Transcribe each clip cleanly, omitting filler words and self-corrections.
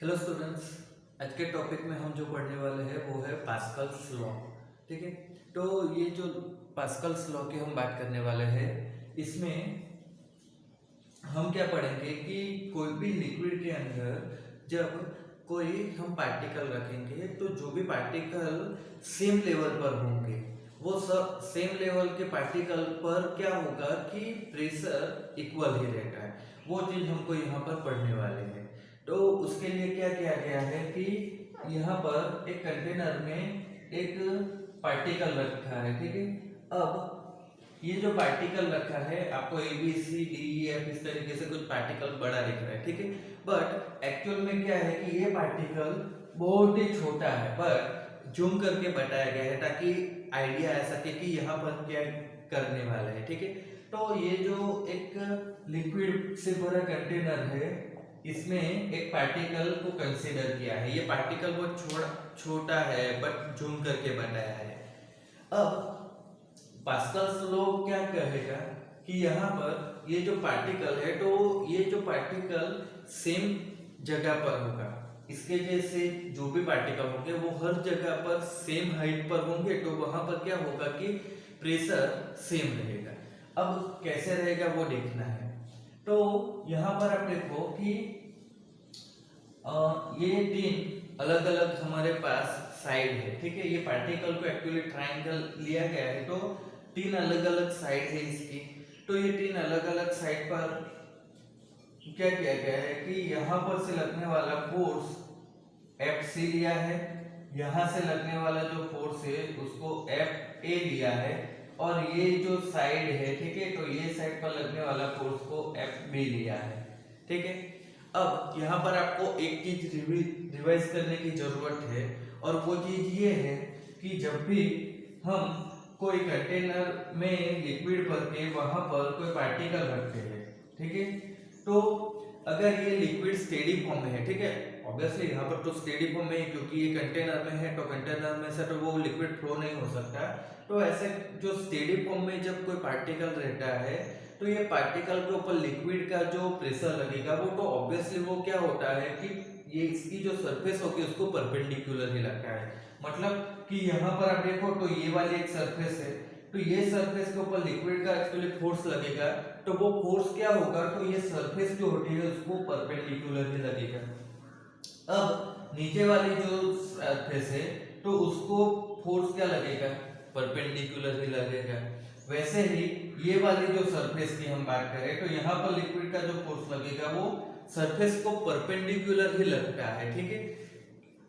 Hello students. आज के topic में हम जो पढ़ने वाले हैं वो है पास्कल्स लॉ। ठीक है, तो ये जो पास्कल्स लॉ की हम बात करने वाले हैं, इसमें हम क्या पढ़ेंगे कि कोई भी लिक्विड के अंदर जब कोई हम पार्टिकल रखेंगे तो जो भी पार्टिकल सेम लेवल पर होंगे वो सब सेम लेवल के पार्टिकल पर क्या होगा कि प्रेशर इक्वल ही रहता है। वो चीज़ हमको यहाँ पर पढ़ने वाले हैं। तो उसके लिए क्या किया गया है कि यहाँ पर एक कंटेनर में एक पार्टिकल रखा है। ठीक है, अब ये जो पार्टिकल रखा है आपको A B C D E F इस तरीके से कुछ पार्टिकल बड़ा दिख रहा है। ठीक है, बट एक्चुअल में क्या है कि ये पार्टिकल बहुत ही छोटा है, पर जूम करके बताया गया है ताकि आइडिया आ सके कि यहाँ पर क्या करने वाला है। ठीक है, तो ये जो एक लिक्विड से भरा कंटेनर है, इसमें एक पार्टिकल को कंसीडर किया है। ये पार्टिकल बहुत छोटा है बट जूम करके बनाया है। अब पास्कल्स लॉ क्या कहेगा कि यहाँ पर ये जो पार्टिकल है तो ये जो पार्टिकल सेम जगह पर होगा, इसके जैसे जो भी पार्टिकल होंगे वो हर जगह पर सेम हाइट पर होंगे, तो वहां पर क्या होगा कि प्रेशर सेम रहेगा। अब कैसे रहेगा वो देखना है। तो यहाँ पर आप देखो कि ये तीन अलग अलग हमारे पास साइड है। ठीक है, ये पार्टिकल को एक्चुअली ट्रायंगल लिया गया है तो तीन अलग अलग साइड है इसकी। तो ये तीन अलग अलग साइड पर क्या किया गया है कि यहाँ पर से लगने वाला फोर्स एफ सी लिया है, यहाँ से लगने वाला जो फोर्स है उसको एफ ए लिया है, और ये जो साइड है, ठीक है, तो ये साइड पर लगने वाला फोर्स को एफ बी लिया है। ठीक है, अब यहाँ पर आपको एक चीज रिवाइज करने की जरूरत है, और वो चीज ये है कि जब भी हम कोई कंटेनर में लिक्विड भर के वहां पर कोई पार्टिकल रखते हैं, ठीक है, तो अगर ये लिक्विड स्टेडी फॉर्म में है, ठीक है, ऑब्वियसली यहाँ पर तो स्टेडी फॉर्म में है क्योंकि ये कंटेनर में है, तो कंटेनर में से तो वो लिक्विड फ्लो नहीं हो सकता। तो ऐसे जो स्टेडी फॉर्म में जब कोई पार्टिकल रहता है तो ये पार्टिकल के ऊपर लिक्विड का जो प्रेशर लगेगा वो तो ऑब्वियसली वो क्या होता है कि ये इसकी जो सरफेस होगी उसको परपेंडिकुलर ही लगता है। मतलब कि यहाँ पर आप देखो तो ये वाली एक सरफेस है, तो ये सरफेस के ऊपर लिक्विड का एक्चुअली फोर्स लगेगा, तो वो फोर्स क्या होगा, तो ये सरफेस जो होती है उसको परपेंडिकुलर ही लगेगा। अब नीचे वाली जो सरफेस है तो उसको फोर्स क्या लगेगा, परपेंडिकुलर ही लगेगा। वैसे ही ये वाली जो सरफेस की हम बात करें तो यहाँ पर लिक्विड का जो फोर्स लगेगा वो सरफेस को परपेंडिकुलर ही लगता है। ठीक है,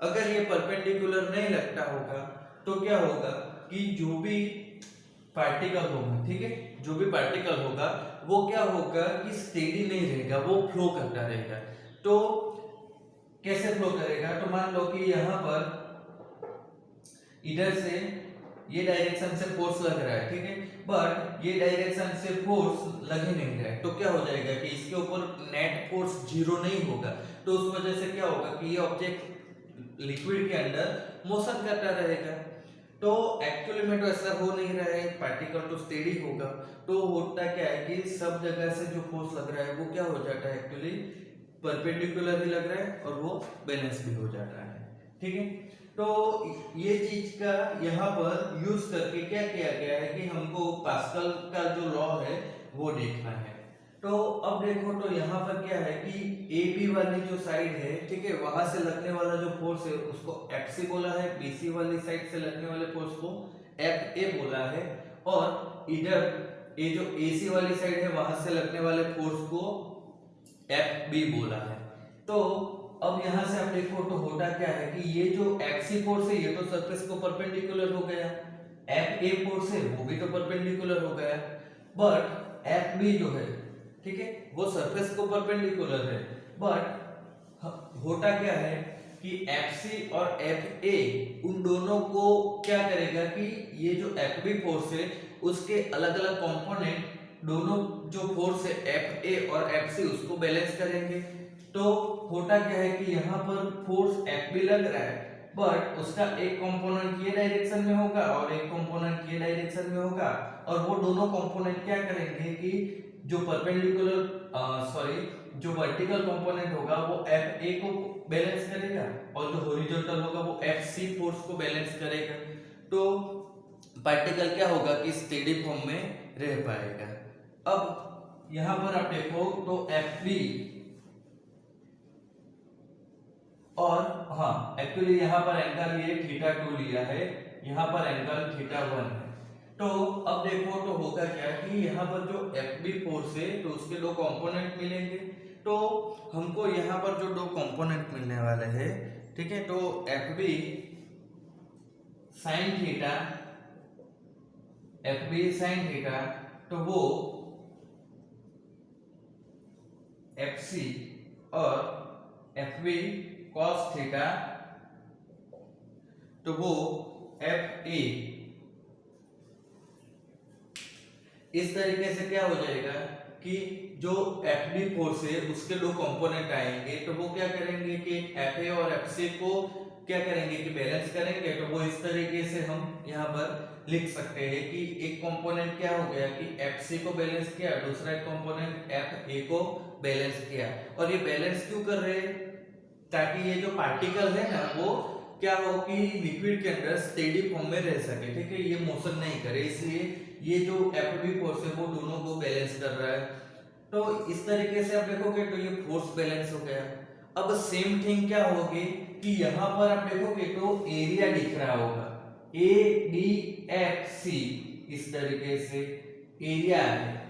अगर ये परपेंडिकुलर नहीं लगता होगा तो क्या होगा कि जो भी पार्टिकल होगा, ठीक है, जो भी पार्टिकल होगा वो क्या होगा कि स्टेडी नहीं रहेगा, वो फ्लो करता रहेगा। तो कैसे फ्लो करेगा, तो मान लो कि यहाँ पर इधर से ये डायरेक्शन से फोर्स लग रहा है, ठीक है, बट ये डायरेक्शन से फोर्स लग ही नहीं रहा है, तो क्या हो जाएगा कि इसके ऊपर नेट फोर्स जीरो नहीं होगा। तो उस वजह से क्या होगा कि ये ऑब्जेक्ट लिक्विड के अंदर मोशन करता रहेगा। तो एक्चुअली में तो ऐसा हो नहीं रहा है, पार्टिकल तो स्टेडी होगा। तो होता क्या है कि सब जगह से जो फोर्स लग रहा है वो क्या हो जाता है, एक्चुअली परपेंडिकुलर ही लग रहा है और वो बैलेंस भी हो जाता है। ठीक है, तो ये चीज का यहाँ पर यूज करके क्या किया गया है कि हमको पास्कल का जो लॉ है वो देखना है। तो अब देखो तो यहाँ पर क्या है कि ए बी वाली जो साइड है, ठीक है, वहां से लगने वाला जो फोर्स है उसको एफ सी बोला है, बी सी वाली साइड से लगने वाले फोर्स को एफ ए बोला है, और इधर ये जो ए सी वाली साइड है वहां से लगने वाले फोर्स को एफ बी बोला है। तो अब यहां से आप देखो तो होता क्या है कि ये जो एफ सी फोर्स है ये तो सरफेस को परपेंडिकुलर हो गया, एफ ए फोर्स है वो भी तो परपेंडिकुलर हो गया, बट एफ बी जो है, ठीक है, वो सरफेस को परपेंडिकुलर है, बट होता क्या है कि एफ सी और एफ ए उन दोनों को क्या करेगा कि ये जो एफ बी फोर्स है उसके अलग अलग कंपोनेंट दोनों जो फोर्स है एफ ए और एफ सी उसको बैलेंस करेंगे। तो होता क्या है कि यहाँ पर फोर्स एफ बी लग रहा है, बट उसका एक कंपोनेंट ये डायरेक्शन में होगा और एक कंपोनेंट ये डायरेक्शन में होगा, और वो दोनों कंपोनेंट क्या करेंगे कि जो परपेंडिकुलर जो वर्टिकल कंपोनेंट होगा वो एफ ए को बैलेंस करेगा और जो हॉरिजॉन्टल होगा वो एफ सी फोर्स को बैलेंस करेगा। तो पार्टिकल क्या होगा कि स्टेडी फॉर्म में रह पाएगा। अब यहां पर आप देखो तो एफ बी और हाँ एक्चुअली यहाँ पर एंगल ये θ2 लिया है, यहाँ पर एंगल θ1 है। तो अब देखो तो होगा क्या कि यहाँ पर जो एफ बी फोर्स है तो उसके दो कंपोनेंट मिलेंगे। तो हमको यहाँ पर जो दो कंपोनेंट मिलने वाले हैं, ठीक है, तो F B sine theta, F B sine theta, तो वो एफ सी और एफ बी कॉस थीटा, तो वो एफ ए। इस तरीके से क्या हो जाएगा कि जो एफ बी फोर्स है उसके दो कंपोनेंट आएंगे, तो वो क्या करेंगे कि एफ ए और एफ सी को क्या करेंगे कि बैलेंस करेंगे। तो वो इस तरीके से हम यहाँ पर लिख सकते हैं कि एक कंपोनेंट क्या हो गया कि एफ सी को बैलेंस किया, दूसरा कंपोनेंट एफ ए को बैलेंस किया। और ये बैलेंस क्यों कर रहे हैं, ताकि ये जो पार्टिकल है ना वो क्या हो कि लिक्विड के अंदर स्टेडी फॉर्म में रह सके, ठीक है, ये मोशन नहीं करे, इसलिए ये जो एफ बी फोर्स है वो दोनों को बैलेंस कर रहा है। तो इस तरीके से आप देखोगे तो ये फोर्स बैलेंस हो गया। अब सेम थिंग क्या होगी कि यहाँ पर आप देखोगे तो एरिया दिख रहा होगा, ए डी एफ सी, इस तरीके से एरिया है।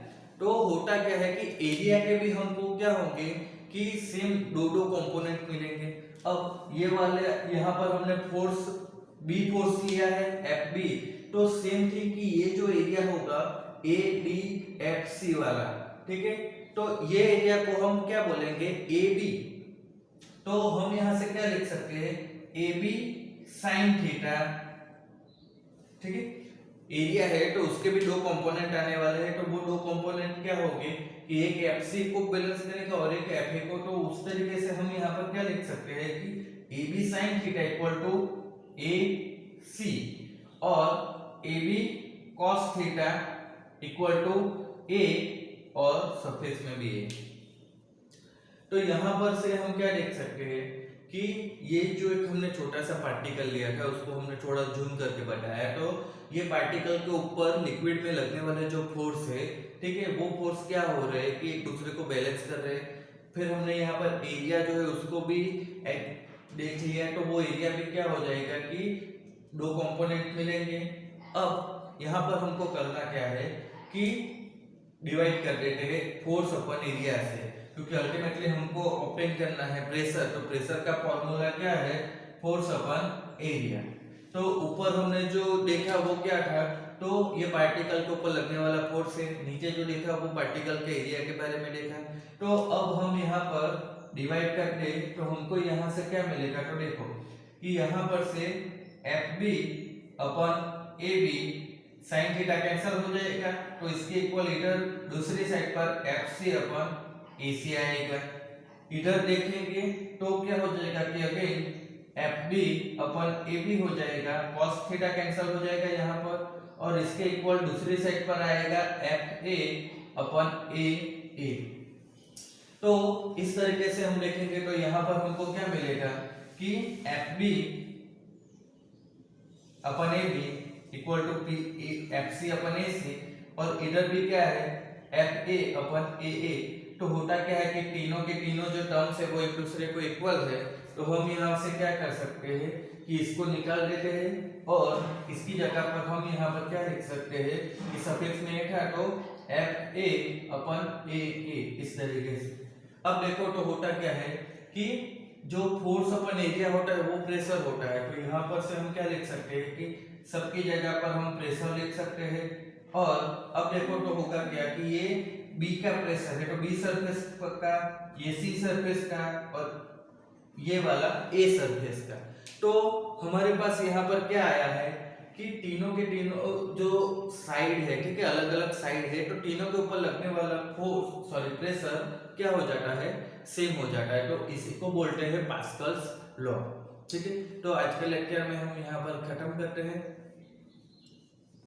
तो होता क्या है कि एरिया के भी हमको क्या होंगे कि सेम दो दो कंपोनेंट मिलेंगे। अब ये वाले यहाँ पर हमने फोर्स बी फोर्स लिया है एफ बी, तो सेम थिंग कि ये जो एरिया होगा ए डी एफ सी वाला, ठीक है, तो ये एरिया को हम क्या बोलेंगे ए बी। तो हम यहां से क्या लिख सकते हैं ए बी साइन थीटा, ठीक है, एरिया है तो उसके भी दो कंपोनेंट आने वाले हैं। तो वो दो कंपोनेंट क्या होंगे कि एक एफ सी को बैलेंस करेगा और एक एफ ए को। तो उस तरीके से हम यहाँ पर क्या लिख सकते हैं कि A B sine theta equal to A C और A B cos theta equal to A और सरफेस में भी ए। तो यहाँ पर से हम क्या देख सकते हैं कि ये जो एक हमने छोटा सा पार्टिकल लिया था उसको हमने थोड़ा जूम करके बताया। तो ये पार्टिकल के ऊपर लिक्विड में लगने वाले जो फोर्स है, ठीक है, वो फोर्स क्या हो रहे हैं कि एक दूसरे को बैलेंस कर रहे हैं। फिर हमने यहाँ पर एरिया जो है उसको भी देख लिया, तो वो एरिया भी क्या हो जाएगा कि दो कंपोनेंट मिलेंगे। अब यहाँ पर हमको करना क्या है कि डिवाइड कर देते हैं फोर्स अपन एरिया से, क्योंकि अल्टीमेटली हमको ऑब्टेन करना है प्रेशर। तो प्रेशर का फॉर्मूला क्या है, फोर्स अपन एरिया। तो ऊपर हमने जो देखा वो क्या था, तो ये पार्टिकल के ऊपर लगने वाला फोर्स है, नीचे जो देखा वो पार्टिकल के एरिया के बारे में देखा। तो अब हम यहाँ पर डिवाइड करके तो हमको यहाँ से क्या मिलेगा, तो देखो कि यहाँ पर से F B upon A B sine theta cancel हो जाएगा, तो इसके इक्वल इधर दूसरी साइड पर एफ सी अपन ए सी आएगा। इधर देखेंगे तो क्या हो जाएगा कि again F B upon A B हो जाएगा, कॉस थीटा कैंसिल हो जाएगा यहाँ पर, और इसके इक्वल दूसरी साइड पर आएगा एफ ए अपन ए ए। तो इस तरीके से हम देखेंगे तो यहाँ पर हमको क्या मिलेगा कि F B upon A B equal to P F C upon A C, और इधर भी क्या है एफ ए अपन ए ए। तो होता क्या है कि तीनों के तीनों जो टर्म्स है वो एक दूसरे को इक्वल है। तो हम यहाँ से क्या कर सकते हैं कि इसको निकाल देते हैं और इसकी जगह पर हम यहाँ पर क्या लिख सकते हैं कि सफिक्स में था तो एफ ए अपन ए ए, इस तरीके से। अब देखो तो होता क्या है कि जो फोर्स अपन एरिया होता है वो प्रेशर होता है। तो यहाँ पर से हम क्या लिख सकते हैं कि सबकी जगह पर हम प्रेशर लिख सकते हैं। और अब देखो तो होगा क्या कि ये बी का प्रेशर है, तो बी सरफेस का, ये सी सरफेस का और ये वाला ए सरफेस का। तो हमारे पास यहाँ पर क्या आया है कि तीनों के तीनों जो साइड है, ठीक है, अलग अलग साइड है, तो तीनों के ऊपर लगने वाला फोर्स प्रेशर क्या हो जाता है, सेम हो जाता है। तो इसी को बोलते हैं पास्कल्स लॉ, ठीक है। तो आज के लेक्चर में हम यहाँ पर खत्म करते हैं।